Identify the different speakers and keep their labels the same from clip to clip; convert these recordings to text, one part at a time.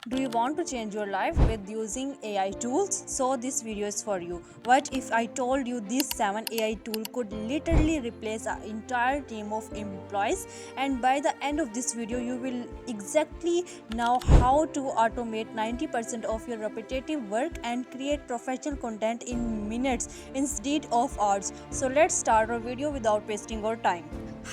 Speaker 1: Do you want to change your life with using AI tools? So this video is for you. What if I told you these 7 AI tools could literally replace an entire team of employees, and by the end of this video you will exactly know how to automate 90% of your repetitive work and create professional content in minutes instead of hours. So let's start our video without wasting our time.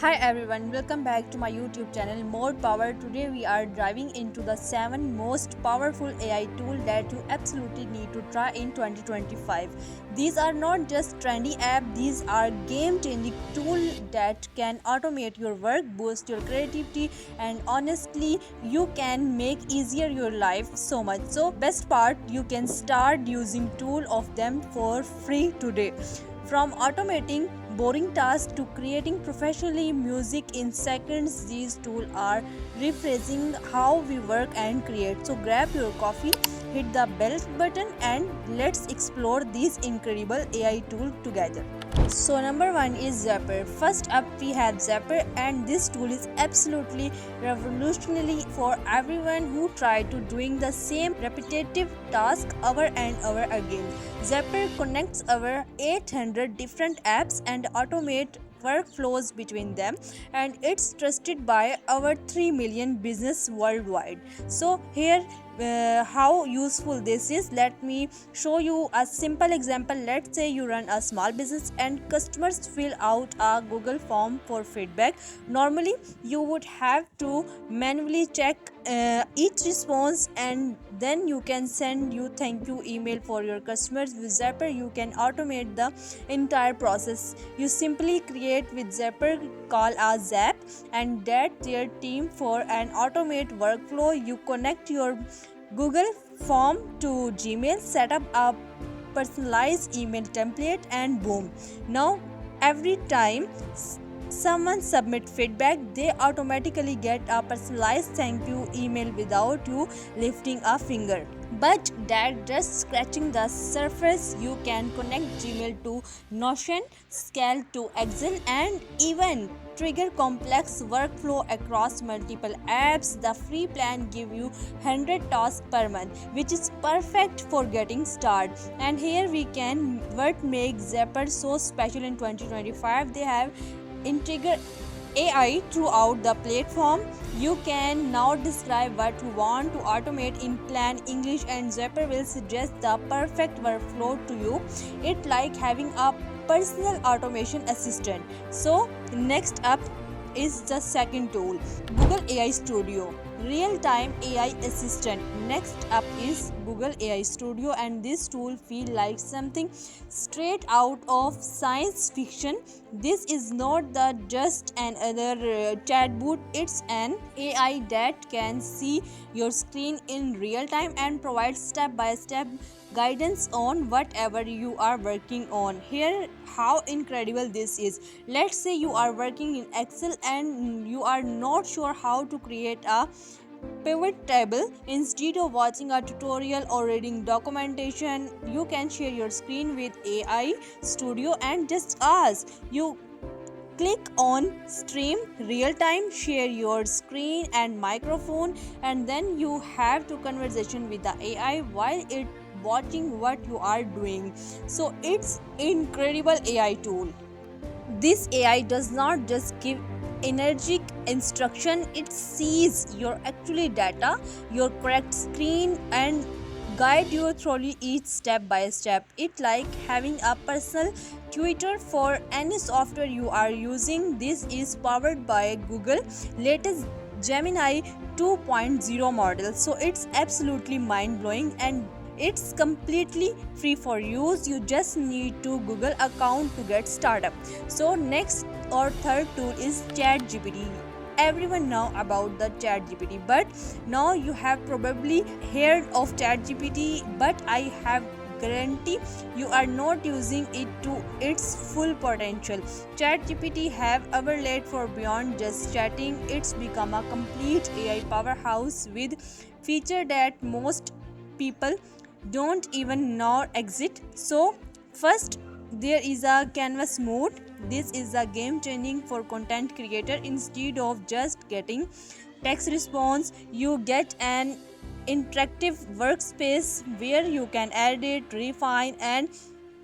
Speaker 1: Hi everyone, welcome back to my YouTube channel More Power. Today we are diving into the 7 most powerful AI tools that you absolutely need to try in 2025. These are not just trendy apps, these are game-changing tools that can automate your work, boost your creativity, and honestly, you can make easier your life so much. So best part, you can start using tool of them for free today. From automating boring tasks to creating professionally music in seconds, these tools are rephrasing how we work and create. So grab your coffee, hit the bell button, and let's explore these incredible AI tools together. So number 1 is Zapper. First up we have Zapper, and this tool is absolutely revolutionary for everyone who tried to doing the same repetitive task over and over again. Zapper connects over 800 different apps and automate workflows between them, and it's trusted by over 3 million business worldwide. So here how useful this is, let me show you a simple example. Let's say you run a small business and customers fill out a Google form for feedback. Normally you would have to manually check each response, and then you can send you thank you email for your customers. With Zapper you can automate the entire process. You simply create with Zapper, call a Zap, and that their team for an automate workflow. You connect your Google form to Gmail, set up a personalized email template, and boom. Now every time someone submit feedback, they automatically get a personalized thank you email without you lifting a finger. But that just scratching the surface. You can connect Gmail to Notion, Scale to Excel, and even trigger complex workflow across multiple apps. The free plan give you 100 tasks per month, which is perfect for getting started. And here we can what makes Zapper so special in 2025. They have integrate AI throughout the platform. You can now describe what you want to automate in plain English, and Zapper will suggest the perfect workflow to you. It's like having a personal automation assistant. So next up is the second tool, Google AI Studio, real-time AI assistant. Next up is Google AI Studio, and this tool feel like something straight out of science fiction. This is not the just another chatbot. It's an AI that can see your screen in real time and provide step-by-step guidance on whatever you are working on. Here how incredible this is. Let's say you are working in Excel and you are not sure how to create a pivot table. Instead of watching a tutorial or reading documentation, you can share your screen with AI Studio and just ask. You click on stream real time, share your screen and microphone, and then you have to conversation with the AI while it watching what you are doing. So it's incredible AI tool. This AI does not just give energetic instruction, it sees your actually data, your correct screen, and guide you through each step by step. It like having a personal tutor for any software you are using. This is powered by Google latest Gemini 2.0 model. So it's absolutely mind blowing, and it's completely free for use. You just need to Google account to get started. So next or third tool is ChatGPT. Everyone know about the ChatGPT, but now you have probably heard of ChatGPT, but I have guarantee you are not using it to its full potential. ChatGPT have overlaid for beyond just chatting. It's become a complete AI powerhouse with feature that most people don't even know exist. So first there is a canvas mode. This is a game changing for content creator. Instead of just getting text response, you get an interactive workspace where you can edit, refine, and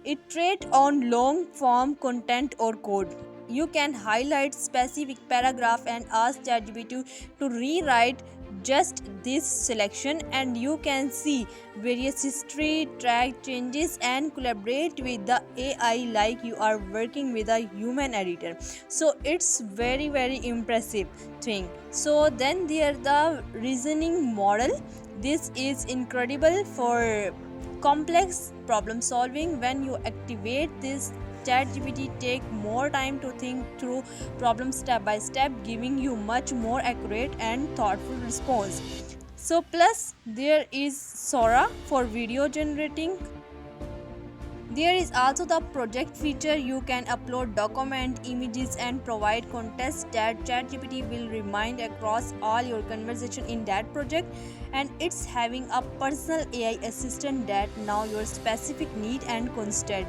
Speaker 1: iterate on long form content or code. You can highlight specific paragraph and ask ChatGPT to rewrite just this selection, and you can see various history, track changes, and collaborate with the AI like you are working with a human editor. So it's very impressive thing. So then there the reasoning model. This is incredible for complex problem solving. When you activate this, ChatGPT take more time to think through problems step by step, giving you much more accurate and thoughtful response. So plus there is Sora for video generating. There is also the project feature. You can upload document, images, and provide context that ChatGPT will remind across all your conversation in that project. And it's having a personal AI assistant that know your specific need and constant.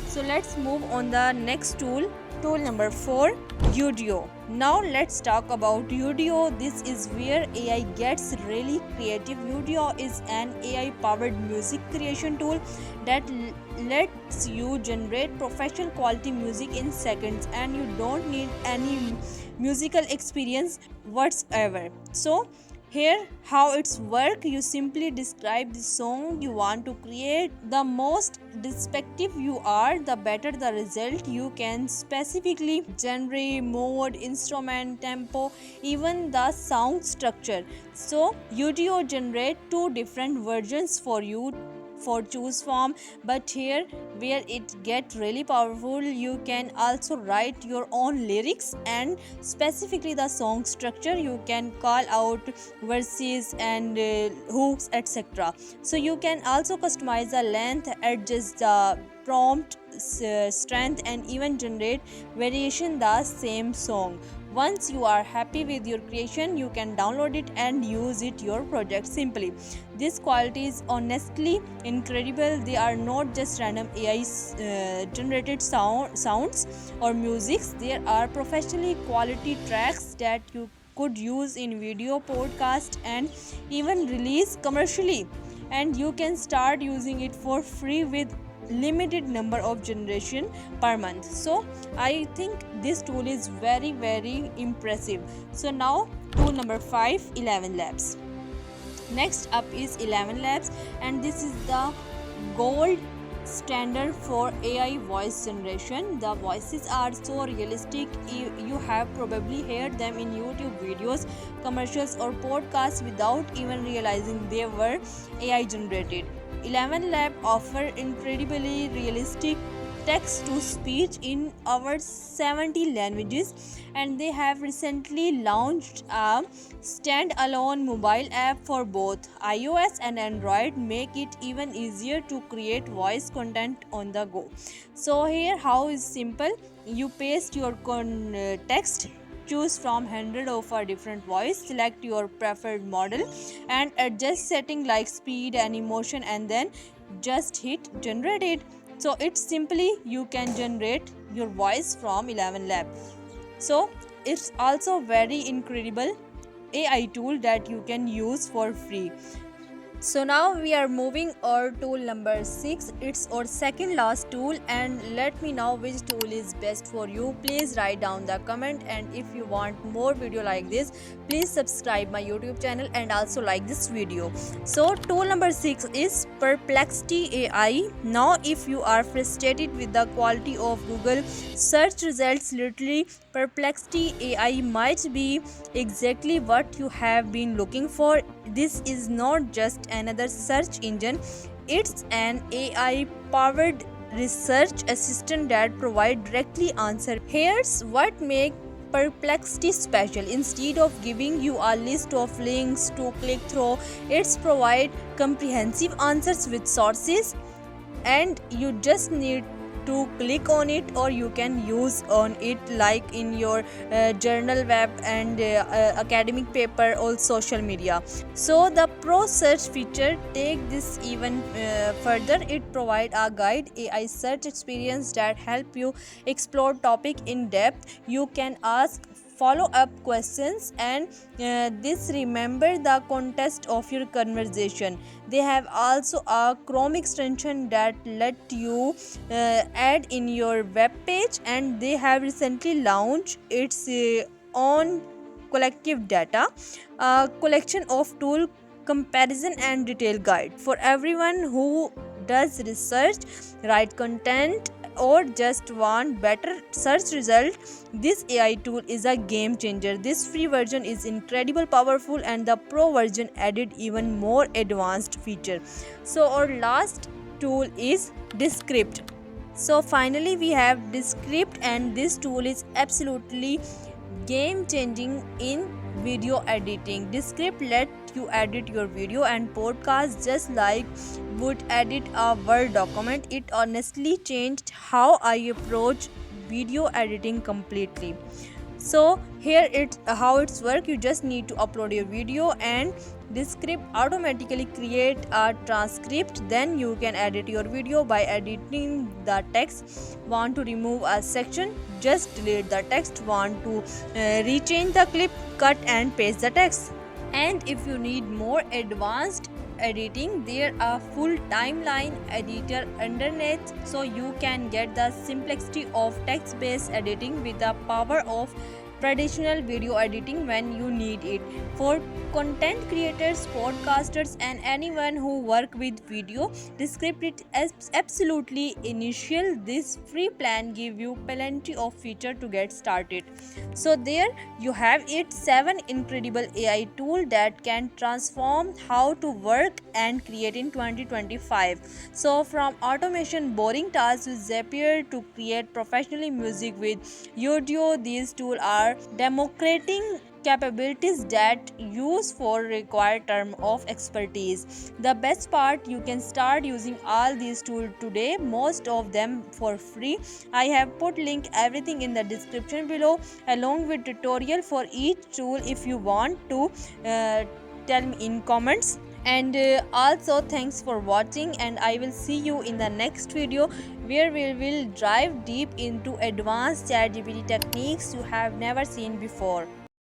Speaker 1: So let's move on the next tool. Tool number 4, Udio. Now let's talk about Udio. This is where AI gets really creative. Udio is an AI powered music creation tool that lets you generate professional quality music in seconds, and you don't need any musical experience whatsoever. So here how it's work. You simply describe the song you want to create. The most descriptive you are, the better the result. You can specifically genre, mode, instrument, tempo, even the sound structure. So Udio generate 2 different versions for you for choose from. But here where it get really powerful, you can also write your own lyrics and specifically the song structure. You can call out verses and hooks, etc. So you can also customize the length, adjust the prompt strength, and even generate variation the same song. Once you are happy with your creation, you can download it and use it your project simply. This quality is honestly incredible. They are not just random AI generated sounds or musics. There are professionally quality tracks that you could use in video, podcast, and even release commercially. And you can start using it for free with limited number of generation per month. So I think this tool is very impressive. So now tool number 5, ElevenLabs. Next up is ElevenLabs, and this is the gold standard for AI voice generation. The voices are so realistic, you have probably heard them in YouTube videos, commercials, or podcasts without even realizing they were AI generated. ElevenLab offer incredibly realistic text to speech in over 70 languages, and they have recently launched a standalone mobile app for both iOS and Android, make it even easier to create voice content on the go. So here how is simple. You paste your text, choose from 100 of a different voice, select your preferred model, and adjust setting like speed and emotion, and then just hit generate it. So it's simply you can generate your voice from ElevenLab. So it's also very incredible AI tool that you can use for free. So now we are moving our tool number 6. It's our second last tool, and let me know which tool is best for you. Please write down the comment, and if you want more video like this, please subscribe my YouTube channel and also like this video. So tool number 6 is Perplexity AI. Now if you are frustrated with the quality of Google search results, literally Perplexity AI might be exactly what you have been looking for. This is not just another search engine, it's an AI powered research assistant that provides directly answer. Here's what makes Perplexity special. Instead of giving you a list of links to click through, it's provide comprehensive answers with sources, and you just need to click on it, or you can use on it like in your journal, web, and academic paper or social media. So the pro search feature take this even further. It provide a guide AI search experience that help you explore topic in depth. You can ask follow-up questions, and this remember the context of your conversation. They have also a Chrome extension that let you add in your web page, and they have recently launched its own collective data, a collection of tool comparison and detail guide for everyone who does research, write content, or just want better search result. This AI tool is a game changer. This free version is incredible powerful, and the pro version added even more advanced feature. So our last tool is Descript. So finally we have Descript, and this tool is absolutely game changing in video editing. Descript let you edit your video and podcast just like would edit a Word document. It honestly changed how I approach video editing completely. So here it's how it's work. You just need to upload your video, and Descript automatically create a transcript. Then you can edit your video by editing the text. Want to remove a section, just delete the text. Want to rechange the clip, cut and paste the text. And if you need more advanced editing, there are full timeline editor underneath, so you can get the simplicity of text based editing with the power of traditional video editing when you need it. For content creators, podcasters, and anyone who work with video, Descript is absolutely initial. This free plan give you plenty of feature to get started. So there you have it, 7 incredible AI tool that can transform how to work and create in 2025. So from automation boring tasks with Zapier to create professionally music with Udio, these tools are democrating capabilities that use for required term of expertise. The best part, you can start using all these tools today, most of them for free. I have put link everything in the description below along with tutorial for each tool if you want to tell me in comments. And also thanks for watching, and I will see you in the next video where we will dive deep into advanced ChatGPT techniques you have never seen before.